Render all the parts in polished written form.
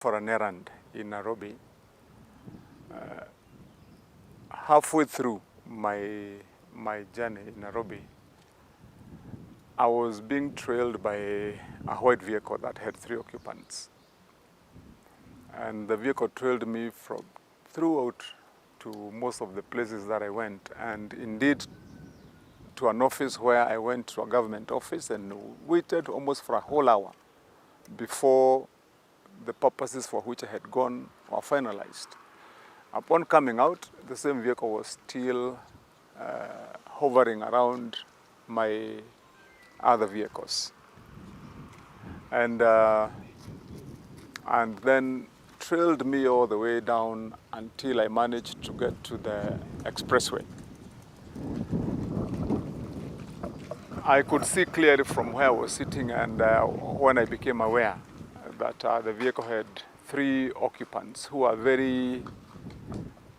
For an errand in Nairobi. Halfway through my journey in Nairobi, I was being trailed by a white vehicle that had 3 occupants. And the vehicle trailed me throughout to most of the places that I went, and indeed to an office where I went to a government office and waited almost for a whole hour before the purposes for which I had gone were finalized. Upon coming out, the same vehicle was still hovering around my other vehicles. And then trailed me all the way down until I managed to get to the expressway. I could see clearly from where I was sitting, and when I became aware that the vehicle had 3 occupants who are very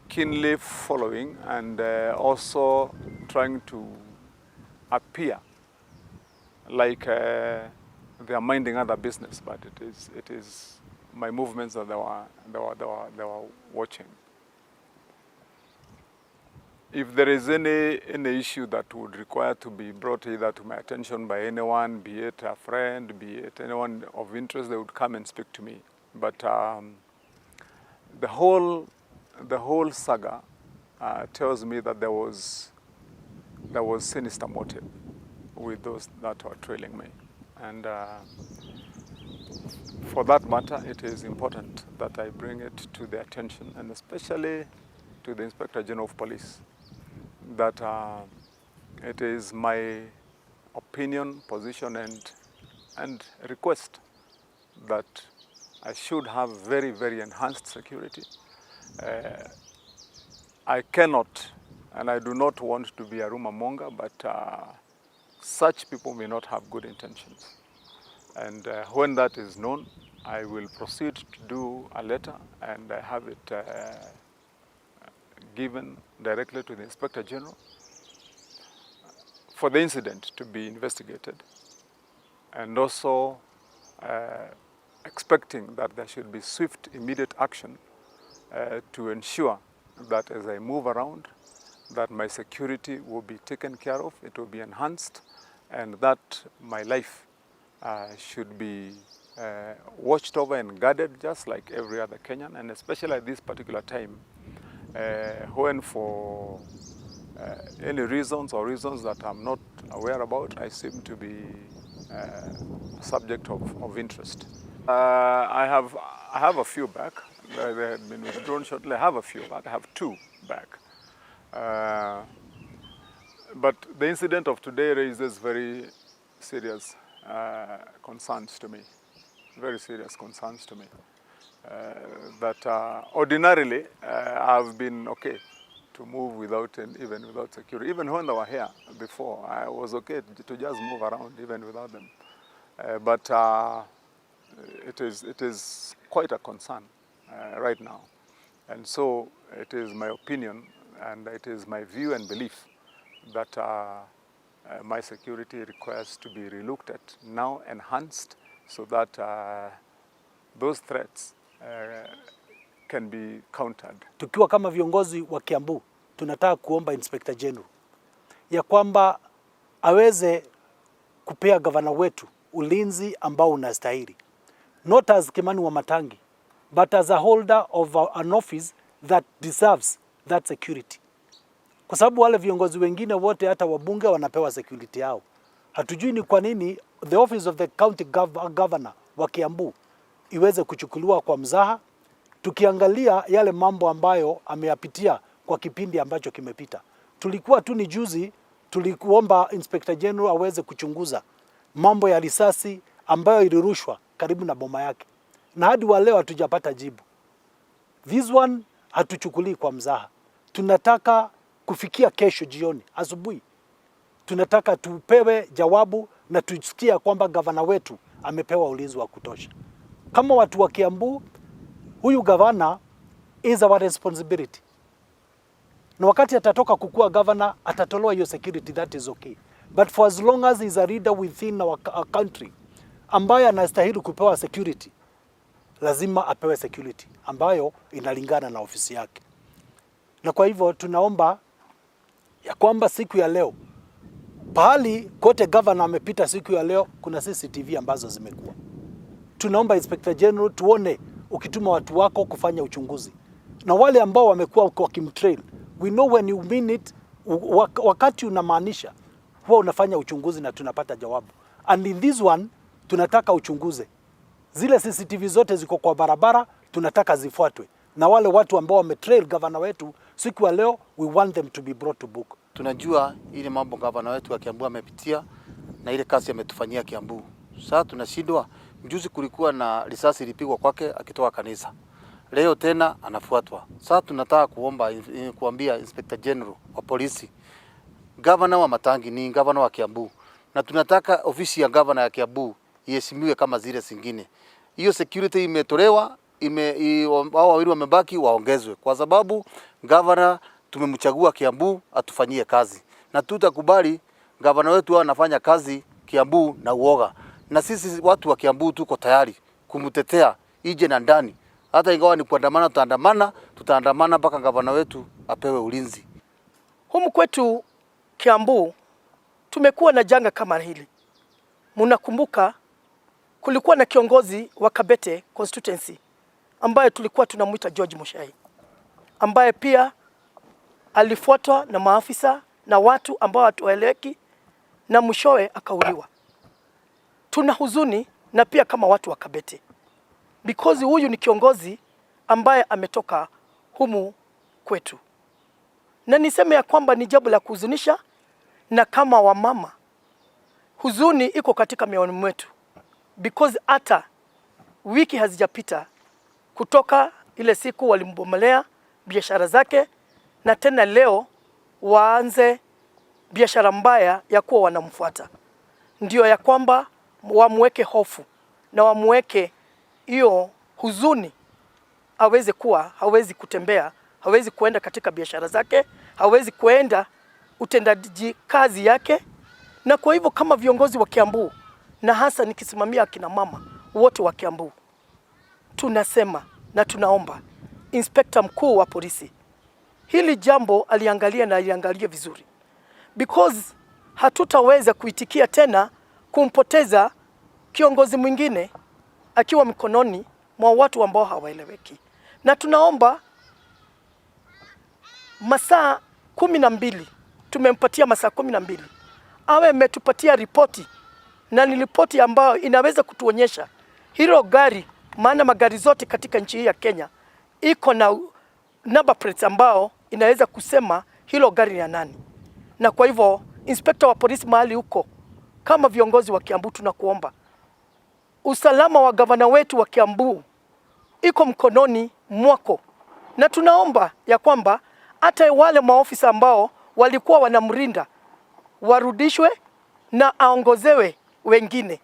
keenly following and also trying to appear like they are minding other business, but it is my movements that they were watching. If there is any issue that would require to be brought either to my attention by anyone, be it a friend, be it anyone of interest, they would come and speak to me. But the whole saga tells me that there was sinister motive with those that were trailing me. And for that matter, it is important that I bring it to their attention, and especially to the Inspector General of Police, that it is my opinion, position, and request that I should have very, very enhanced security. I cannot, and I do not want to be a rumor monger, but such people may not have good intentions. And when that is known, I will proceed to do a letter and have it given directly to the Inspector General for the incident to be investigated, and also expecting that there should be swift, immediate action to ensure that as I move around, that my security will be taken care of, it will be enhanced, and that my life should be watched over and guarded just like every other Kenyan, and especially at this particular time, when for any reasons that I'm not aware about, I seem to be a subject of interest. I have a few back. They had been withdrawn shortly. I have a few back. I have 2 back. But the incident of today raises very serious concerns to me. Very serious concerns to me. That ordinarily I've been okay to move even without security. Even when they were here before, I was okay to just move around even without them. But it is quite a concern right now. And so it is my opinion, and it is my view and belief that my security requires to be relooked at now, enhanced, so that those threats can be countered. Tukiwa kama viongozi wa Kiambu, tunataka kuomba Inspector General ya kwamba aweze kupea gavana wetu ulinzi ambao unastahili. Not as Kimani Wamatangi, but as a holder of an office that deserves that security. Kwa sababu wale viongozi wengine wote hata wabunge wanapewa security yao. Hatujui ni kwa nini the office of the county governor wa Kiambu iweze kuchukuliwa kwa mzaha, tukiangalia yale mambo ambayo ameyapitia kwa kipindi ambacho kimepita. Tulikuwa tu ni juzi tulikuomba Inspector General aweze kuchunguza mambo ya risasi ambayo ilirushwa karibu na boma yake, na hadi wa leo hatujapata jibu. This one hatuchukulii kwa mzaha. Tunataka kufikia kesho jioni, asubuhi, tunataka tupewe jawabu na tusikia kwamba gavana wetu amepewa ulinzi wa kutosha. Kama watu wa Kiambu, huyu gavana is our responsibility. Na wakati atatoka kukua gavana, atatolewa hiyo security, that is okay. But for as long as he is a leader within our country, ambaye anastahili kupewa security, lazima apewe security ambayo inalingana na ofisi yake. Na kwa hivyo tunaomba ya kwamba siku ya leo pahali kote governor amepita siku ya leo kuna CCTV ambazo zimekuwa. Tunaomba Inspector General tuone ukituma watu wako kufanya uchunguzi. Na wale ambao wamekuwa wakimtrail, we know when you mean it, wakati unamaanisha huwa unafanya uchunguzi na tunapata jawabu. And in this one tunataka uchunguze. Zile CCTV zote ziko kwa barabara, tunataka zifuatwe. Na wale watu ambao wametrail governor wetu siku ya leo, we want them to be brought to book. Tunajua ile mambo governor wetu wa Kiambu amepitia na ile kazi ametufanyia Kiambu. Sasa tunashindwa. Mjuzi kulikuwa na risasi ilipigwa kwake akitoka kanisa. Leo tena anafuatwa. Sasa tunataka kuambia Inspector General wa polisi, governor wa Matangi ni governor wa Kiambu, na tunataka ofisi ya governor ya Kiambu iheshimiwe kama zile zingine. Hiyo security imetolewa, wao wawili wamebaki waongezwe, kwa sababu governor tumemchagua Kiambu atufanyie kazi, na tutakubali governor wetu anafanya kazi Kiambu na uoga, na sisi watu wa Kiambu tuko tayari kumtetea ije na ndani. Hata ingawa ni kuandamana, tutaandamana mpaka governor wetu apewe ulinzi. Humu kwetu Kiambu tumekuwa na janga kama hili. Mnakumbuka kulikuwa na kiongozi wa Kabete constituency ambaye tulikuwa tunamuita George Mushai, ambaye pia alifuatwa na maafisa na watu ambao hatueleweki na mwishowe akauliwa. Tuna huzuni na pia kama watu wa Kabete, because huyu ni kiongozi ambaye ametoka humu kwetu. Na niseme ya kwamba ni jambo la kuhuzunisha, na kama wamama huzuni iko katika mioyoni mwetu, because hata wiki hazijapita kutoka ile siku walimbomolea biashara zake, na tena leo waanze biashara mbaya ya kuwa wanamfuata. Ndio ya kwamba wamweke hofu na wamweke hiyo huzuni, hawezi kuwa, hawezi kutembea, hawezi kuenda katika biashara zake, hawezi kuenda utendaji kazi yake. Na kwa hivyo kama viongozi wa Kiambu, na hasa nikisimamia akina mama wote wa Kiambu, tunasema na tunaomba inspector mkuu wa polisi hili jambo aliangalia na aliangalia vizuri, because hatutaweza kuitikia tena kumpoteza kiongozi mwingine akiwa mikononi mwa watu ambao hawaeleweki. Na tunaomba masaa 12, tumempatia masaa 12 awe ametupatia ripoti, na ni ripoti ambayo inaweza kutuonyesha hilo gari, maana magari zote katika nchi hii ya Kenya iko na number plates ambao inaweza kusema hilo gari ni nani. Na kwa hivyo inspector wa polisi mahali huko, kama viongozi wa Kiambu tunakuomba, usalama wa gavana wetu wa Kiambu iko mkononi mwako, na tunaomba ya kwamba hata wale maofisa ambao walikuwa wanamrinda warudishwe na aongozewe wengine.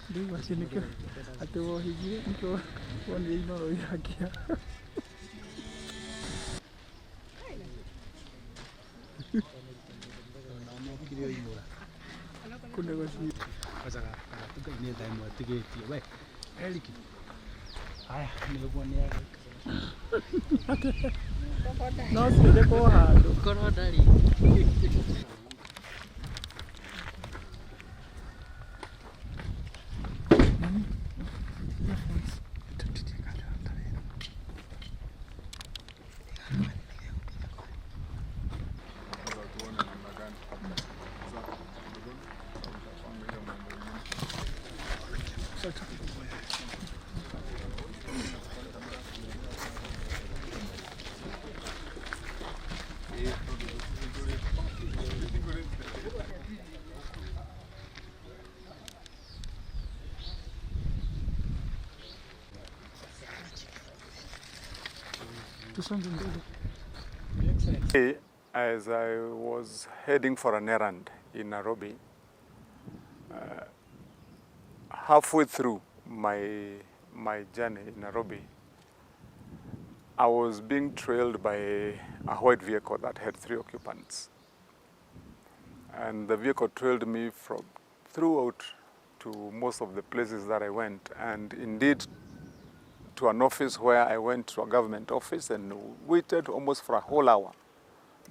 Digo así ni que a te voy a ir y yo cuando no lo voy aquí. Kuna wasi kwanza tuka ni time wa tiketi we eliki haya nimekuonea no sije kwa hado kono dali As I was heading for an errand in Nairobi, halfway through my journey in Nairobi, I was being trailed by a white vehicle that had 3 occupants. And the vehicle trailed me throughout to most of the places that I went, and indeed to an office where I went to a government office and waited almost for a whole hour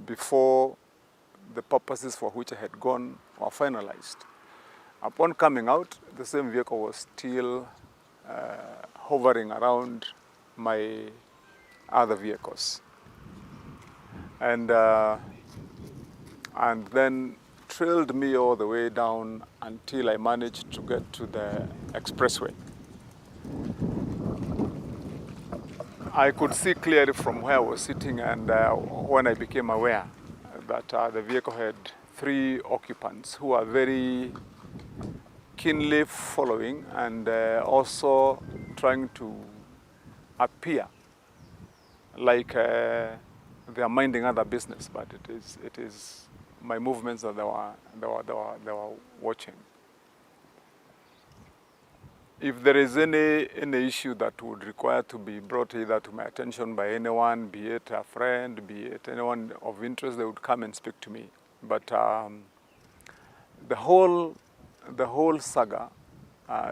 before the purposes for which I had gone were finalized. Upon coming out, the same vehicle was still hovering around my other vehicles. And then trailed me all the way down until I managed to get to the expressway. I could see clearly from where I was sitting, and when I became aware that the vehicle had 3 occupants who are very keenly following and also trying to appear like they are minding other business, but it is my movements that they were watching. If there is any issue that would require to be brought either to my attention by anyone, be it a friend, be it anyone of interest, they would come and speak to me. But the whole saga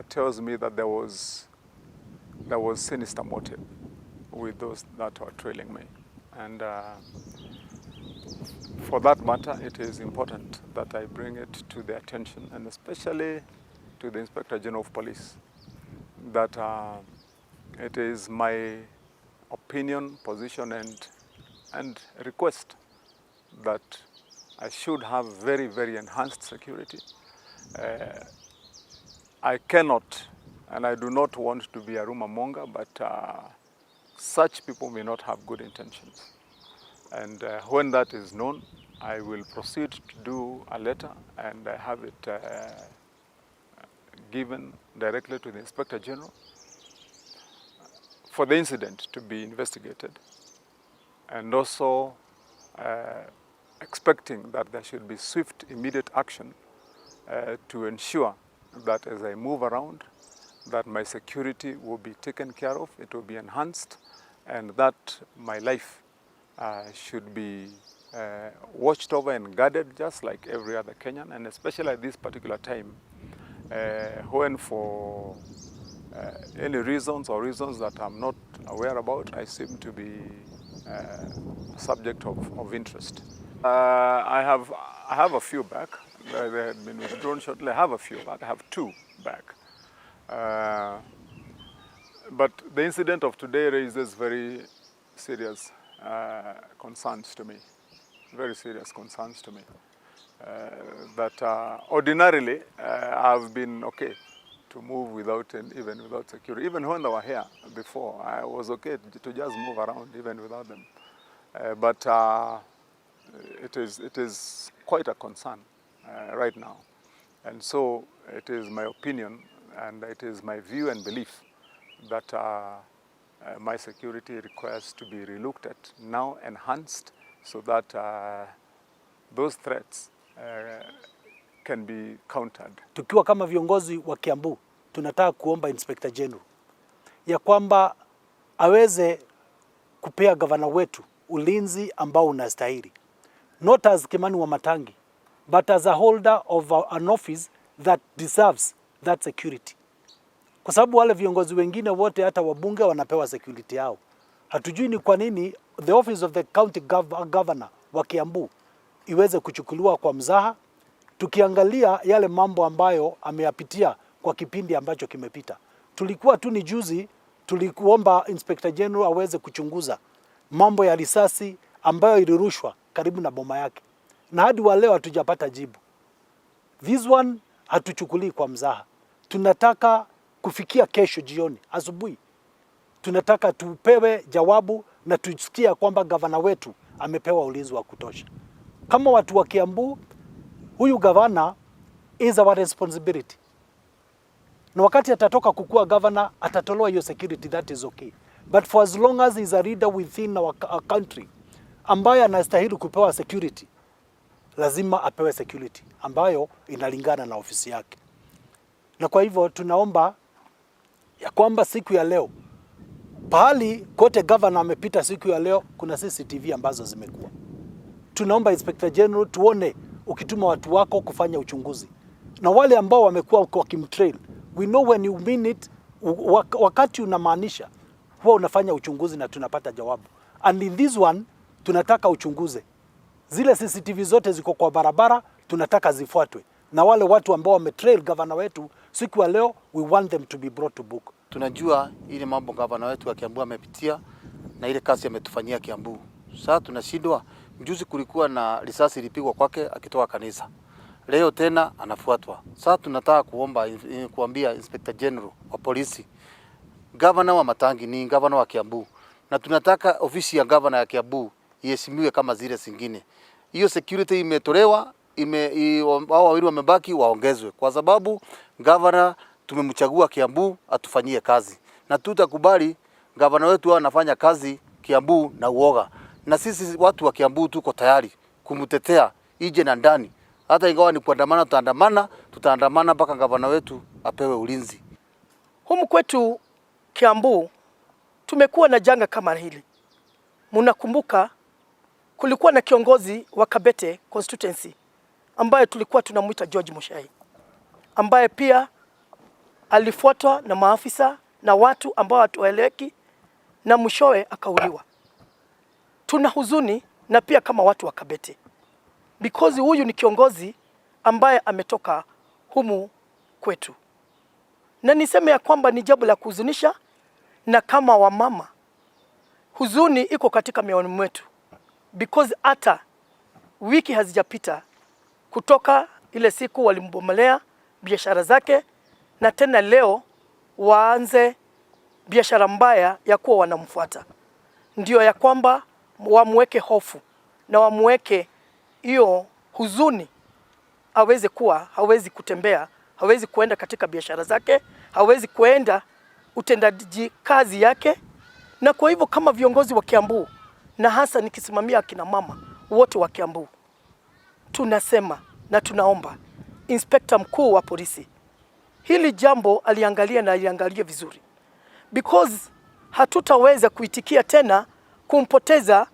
tells me that there was sinister motive with those that were trailing me. And for that matter, it is important that I bring it to their attention, and especially to the Inspector General of Police, that it is my opinion, position, and request that I should have very, very enhanced security. I cannot, and I do not want to be a rumor monger, but such people may not have good intentions. And when that is known, I will proceed to do a letter and have it given directly to the Inspector General for the incident to be investigated, and also expecting that there should be swift, immediate action to ensure that as I move around, that my security will be taken care of, it will be enhanced, and that my life should be watched over and guarded just like every other Kenyan, and especially at this particular time when for any reasons or reasons that I'm not aware about, I seem to be a subject of interest. I have a few back. They had been withdrawn shortly. I have a few back. I have 2 back. But the incident of today raises very serious concerns to me. Very serious concerns to me. That ordinarily I've been okay to move even without security. Even when they were here before, I was okay to just move around even without them. But it is quite a concern right now. And so it is my opinion and it is my view and belief that my security requires to be relooked at now, enhanced, so that those threats can be countered. Tukiwa kama viongozi wa Kiambu, tunataka kuomba Inspector General ya kwamba aweze kupea gavana wetu ulinzi ambao unastahili. Not as Kimani Wamatangi, but as a holder of an office that deserves that security. Kwa sababu wale viongozi wengine wote hata wabunge wanapewa security yao. Hatujui ni kwa nini the office of the county governor wa Kiambu iweze kuchukuliwa kwa mzaha, tukiangalia yale mambo ambayo ameyapitia kwa kipindi ambacho kimepita. Tulikuwa tu ni juzi tulikuomba Inspector General aweze kuchunguza mambo ya risasi ambayo ilirushwa karibu na boma yake, na hadi wa leo hatujapata jibu. This one hatuchukulii kwa mzaha. Tunataka kufikia kesho jioni, asubuhi, tunataka tupewe jawabu na tusikia kwamba gavana wetu amepewa ulinzi wa kutosha. Kama watu wa Kiambu, huyu gavana is our responsibility. Na wakati atatoka kukua gavana, atatolewa hiyo security, that is okay. but for as long as is a leader within our country ambaye anastahili kupewa security, lazima apewe security ambayo inalingana na ofisi yake. Na kwa hivyo tunaomba ya kwamba siku ya leo pahali kote governor amepita siku ya leo kuna CCTV ambazo zimekuwa. Tunaomba Inspector General tuone ukituma watu wako kufanya uchunguzi. Na wale ambao wamekuwa wakimtrail, we know when you mean it, wakati unamaanisha huwa unafanya uchunguzi na tunapata jawabu. And in this one tunataka uchunguze. Zile CCTV zote ziko kwa barabara, tunataka zifuatwe. Na wale watu ambao wametrail governor wetu siku ya leo, we want them to be brought to book. Tunajua ile mambo governor wetu wa Kiambu amepitia na ile kazi ametufanyia Kiambu. Sasa tunashindwa. Mjuzi kulikuwa na risasi ilipigwa kwake akitoka kanisa. Leo tena anafuatwa. Sasa tunataka kuambia Inspector General wa polisi, governor wa Matangi ni governor wa Kiambu, na tunataka ofisi ya governor ya Kiambu iheshimiwe kama zile zingine. Hiyo security imetolewa, wao wawili wamebaki waongezwe, kwa sababu governor tumemchagua Kiambu atufanyie kazi, na tutakubali governor wetu anafanya kazi Kiambu na uoga, na sisi watu wa Kiambu tuko tayari kumtetea ije na ndani. Hata ingawa ni kuandamana, tutaandamana mpaka governor wetu apewe ulinzi. Humu kwetu Kiambu tumekuwa na janga kama hili. Mnakumbuka kulikuwa na kiongozi wa Kabete constituency ambaye tulikuwa tunamuita George Muchai, ambaye pia alifuatwa na maafisa na watu ambao hatueleweki na mwishowe akauliwa. Tuna huzuni na pia kama watu wa Kabete, because huyu ni kiongozi ambaye ametoka humu kwetu. Na niseme ya kwamba ni jambo la kuhuzunisha, na kama wamama huzuni iko katika mioyoni mwetu, because hata wiki hazijapita kutoka ile siku walimbomolea biashara zake, na tena leo waanze biashara mbaya ya kuwa wanamfuata. Ndio ya kwamba wamweke hofu na wamweke hiyo huzuni, hawezi kuwa, hawezi kutembea, hawezi kuenda katika biashara zake, hawezi kuenda utendaji kazi yake. Na kwa hivyo kama viongozi wa Kiambu, na hasa nikisimamia akina mama wote wa Kiambu, tunasema na tunaomba inspector mkuu wa polisi hili jambo aliangalia na aliangalia vizuri, because hatutaweza kuitikia tena kumpoteza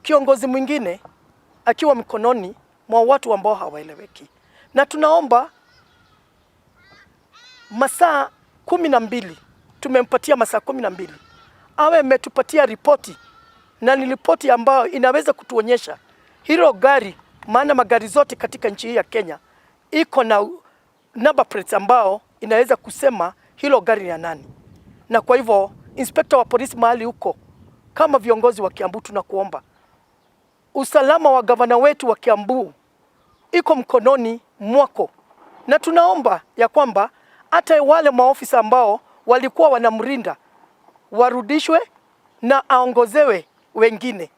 kiongozi mwingine akiwa mikononi mwa watu ambao hawaeleweki. Na tunaomba masaa 12, tumempatia masaa 12 awe ametupatia ripoti, na ni ripoti ambayo inaweza kutuonyesha hilo gari, maana magari zote katika nchi hii ya Kenya iko na number plates ambao inaweza kusema hilo gari ni nani. Na kwa hivyo inspector wa polisi mahali huko, kama viongozi wa Kiambu tunakuomba, usalama wa gavana wetu wa Kiambu iko mkononi mwako, na tunaomba ya kwamba hata wale maofisa ambao walikuwa wanamrinda warudishwe na aongozewe wengine.